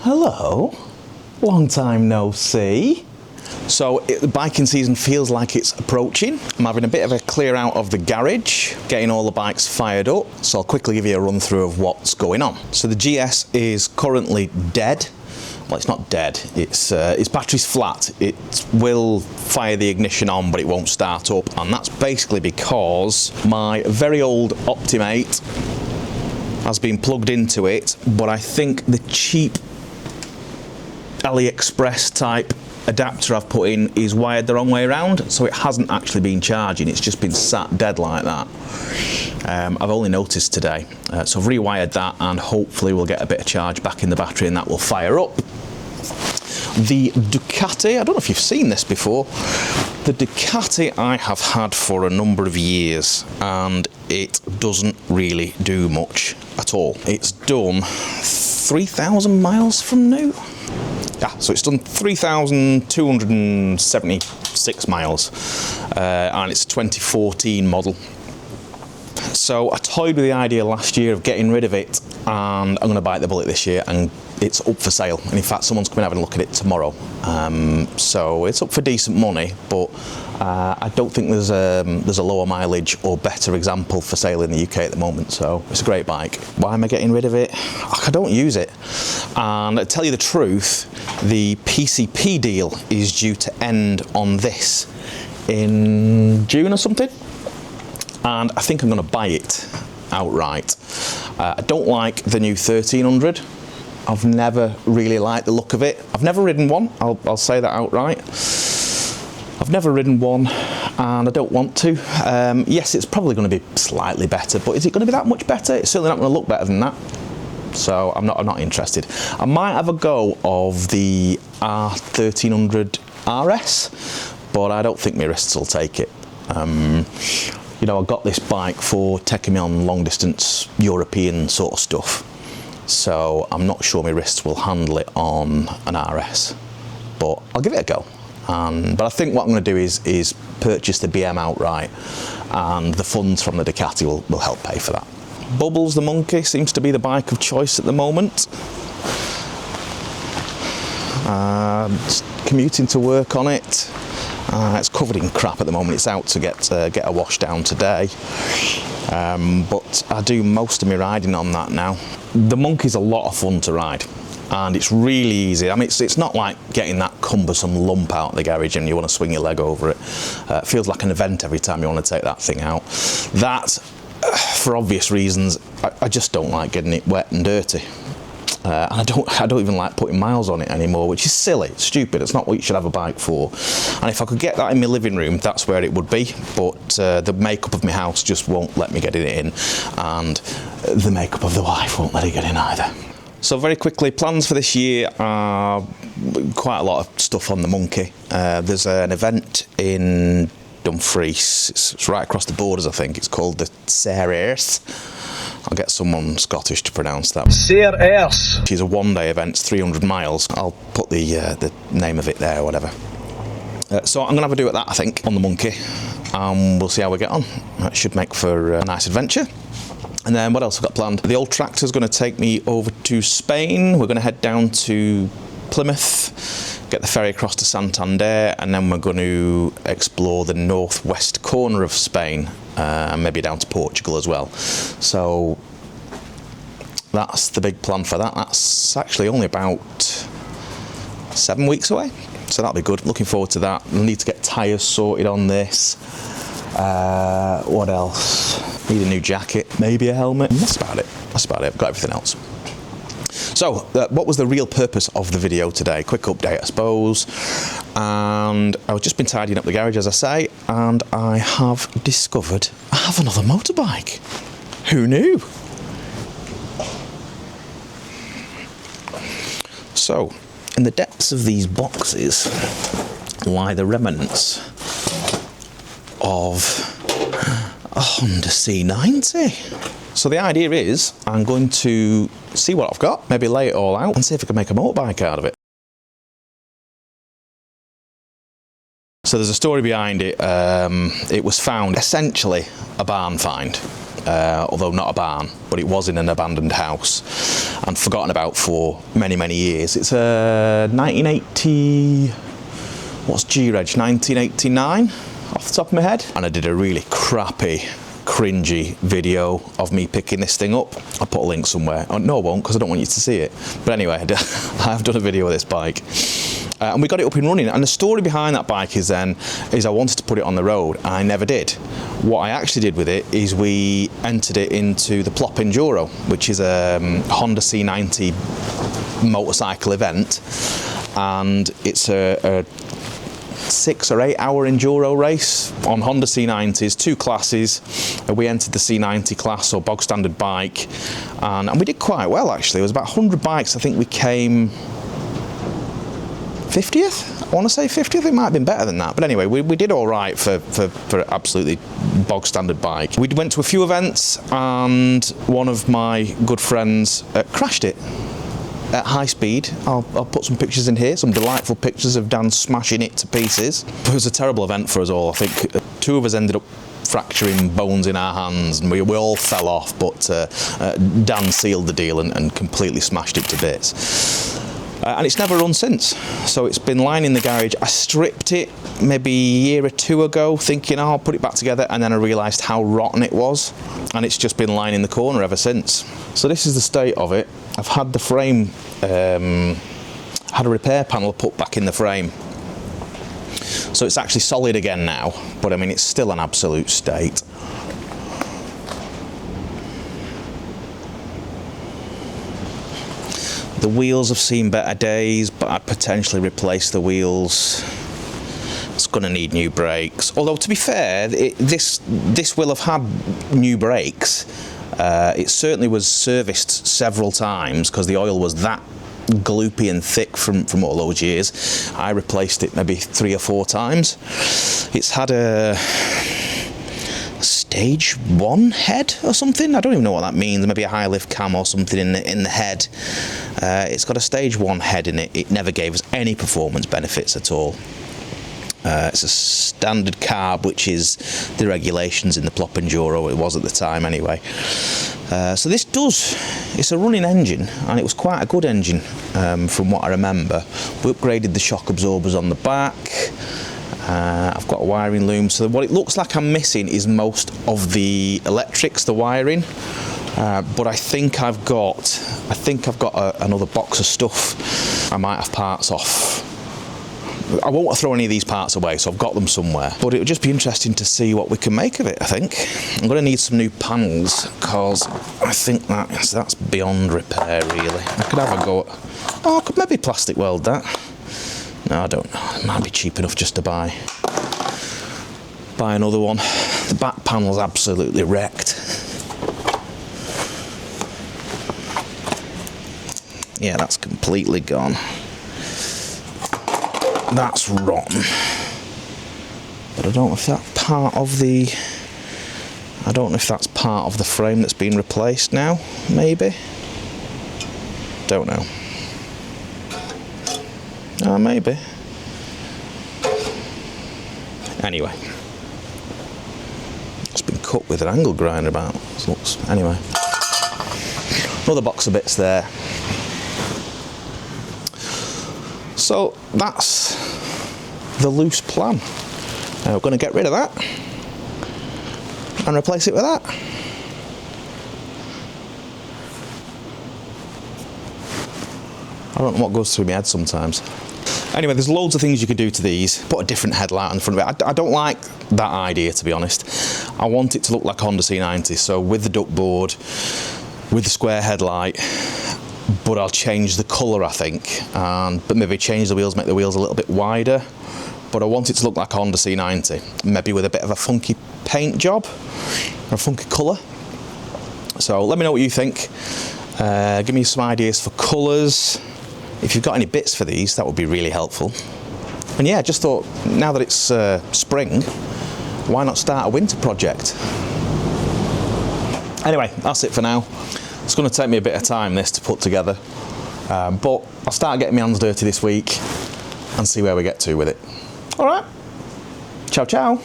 Hello, long time no see. So the biking season feels like it's approaching. I'm having a bit of a clear out of the garage, getting all the bikes fired up. So I'll quickly give you a run through of what's going on. So the GS is currently dead. Well, it's not dead, its battery's flat. It will fire the ignition on, but it won't start up. And that's basically because my very old Optimate has been plugged into it, but I think the cheap AliExpress type adapter I've put in is wired the wrong way around, so it hasn't actually been charging. It's just been sat dead like that. I've only noticed today, so I've rewired that, and hopefully we'll get a bit of charge back in the battery and that will fire up. The Ducati, I don't know if you've seen this before. The Ducati I have had for a number of years, and it doesn't really do much at all. It's done 3,000 miles from new. Yeah, so it's done 3,276 miles, and it's a 2014 model. So I toyed with the idea last year of getting rid of it, and I'm going to bite the bullet this year, and it's up for sale. And in fact, someone's coming having a look at it tomorrow. So it's up for decent money, but I don't think there's a lower mileage or better example for sale in the UK at the moment. So it's a great bike. Why am I getting rid of it? I don't use it. And to tell you the truth, the PCP deal is due to end on this in June or something. And I think I'm going to buy it outright. I don't like the new 1300. I've never really liked the look of it. I've never ridden one, I'll say that outright. I've never ridden one, and I don't want to. Yes, it's probably going to be slightly better, but is it going to be that much better? It's certainly not going to look better than that. So I'm not interested. I might have a go of the R1300 RS, but I don't think my wrists will take it. You know, I got this bike for taking me on long distance European sort of stuff. So I'm not sure my wrists will handle it on an RS, but I'll give it a go. But I think what I'm going to do is purchase the BM outright, and the funds from the Ducati will help pay for that. Bubbles the Monkey seems to be the bike of choice at the moment. Commuting to work on it. It's covered in crap at the moment. It's out to get a wash down today. But I do most of my riding on that now. The Monkey's a lot of fun to ride, and it's really easy. I mean, it's not like getting that cumbersome lump out of the garage and you want to swing your leg over it. It feels like an event every time you want to take that thing out. That, for obvious reasons, I just don't like getting it wet and dirty. And I don't even like putting miles on it anymore, which is silly, it's stupid. It's not what you should have a bike for. And if I could get that in my living room, that's where it would be. But the makeup of my house just won't let me get it in, and the makeup of the wife won't let it get in either. So very quickly, plans for this year are quite a lot of stuff on the Monkey. There's an event in Dumfries. It's right across the borders, I think. It's called the Sare. I'll get someone Scottish to pronounce that. Sare Erse. It's a one-day event, it's 300 miles. I'll put the name of it there or whatever. So I'm going to have a do at that, I think, on the Monkey. We'll see how we get on. That should make for a nice adventure. And then what else I've got planned? The old tractor's going to take me over to Spain. We're going to head down to Plymouth, get the ferry across to Santander, and then we're going to explore the northwest corner of Spain, and maybe down to Portugal as well. So that's the big plan for that. That's actually only about 7 weeks away, so that'll be good. Looking forward to that. We'll need to get tyres sorted on this. What else? Need a new jacket, maybe a helmet. That's about it. I've got everything else. So, what was the real purpose of the video today? Quick update, I suppose. And I've just been tidying up the garage, as I say, and I have discovered I have another motorbike. Who knew? So, in the depths of these boxes lie the remnants of a Honda C90. So the idea is I'm going to see what I've got, maybe lay it all out and see if I can make a motorbike out of it. So there's a story behind it. It was found essentially a barn find. although not a barn, but it was in an abandoned house and forgotten about for many, many years. It's a 1980, what's G-Reg, 1989 off the top of my head. And I did a really crappy, cringy video of me picking this thing up. I'll put a link somewhere. Oh, no, I won't, because I don't want you to see it. But anyway, I've done a video of this bike. And we got it up and running, and the story behind that bike is I wanted to put it on the road, and I never did. What I actually did with it is we entered it into the Plop Enduro, which is a Honda C90 motorcycle event, and it's a 6 or 8 hour enduro race on Honda C90s, 2 classes. We entered the C90 class, or bog standard bike, and we did quite well actually. It was about 100 bikes. I think we came 50th? I want to say 50th, it might have been better than that. But anyway, we did all right for absolutely bog standard bike. We went to a few events, and one of my good friends crashed it at high speed. I'll put some pictures in here, some delightful pictures of Dan smashing it to pieces. It was a terrible event for us all. I think 2 of us ended up fracturing bones in our hands, and we all fell off, but Dan sealed the deal and completely smashed it to bits. And it's never run since, so it's been lying in the garage. I stripped it maybe a year or 2 ago, thinking, oh, I'll put it back together, and then I realised how rotten it was, and it's just been lying in the corner ever since. So this is the state of it. I've had the frame, had a repair panel put back in the frame, so it's actually solid again now, but I mean, it's still an absolute state. The wheels have seen better days, but I'd potentially replace the wheels. It's going to need new brakes. Although, to be fair, this will have had new brakes. It certainly was serviced several times because the oil was that gloopy and thick from all those years. I replaced it maybe 3 or 4 times. It's had a stage 1 head or something. I don't even know what that means. Maybe a high lift cam or something in the head. It's got a stage 1 head in it. It never gave us any performance benefits at all. It's a standard carb, which is the regulations in the Plop Enduro. It was at the time anyway. So this it's a running engine, and it was quite a good engine from what I remember. We upgraded the shock absorbers on the back. I've got a wiring loom, so what it looks like I'm missing is most of the electrics, the wiring. But I think I've got another box of stuff. I might have parts off. I won't throw any of these parts away, so I've got them somewhere. But it would just be interesting to see what we can make of it, I think. I'm going to need some new panels, because I think that's beyond repair, really. I could have a go at... Oh, I could maybe plastic weld that. No, I don't know. It might be cheap enough just to buy another one. The back panel's absolutely wrecked. Yeah, that's completely gone. That's rotten. But I don't know if that's part of the... I don't know if that's part of the frame that's been replaced now, maybe? Don't know. Maybe. Anyway. It's been cut with an angle grinder about. Anyway. Another box of bits there. So that's the loose plan. We're going to get rid of that and replace it with that. I don't know what goes through my head sometimes. Anyway, there's loads of things you could do to these. Put a different headlight on the front of it. I don't like that idea, to be honest. I want it to look like a Honda C90, so with the duck board, with the square headlight, but I'll change the colour, I think, but maybe change the wheels, make the wheels a little bit wider. But I want it to look like a Honda C90, maybe with a bit of a funky paint job, or a funky colour. So let me know what you think. Give me some ideas for colours. If you've got any bits for these, that would be really helpful. And yeah, just thought, now that it's spring, why not start a winter project? Anyway, that's it for now. It's going to take me a bit of time, this, to put together. But I'll start getting my hands dirty this week and see where we get to with it. All right. Ciao, ciao.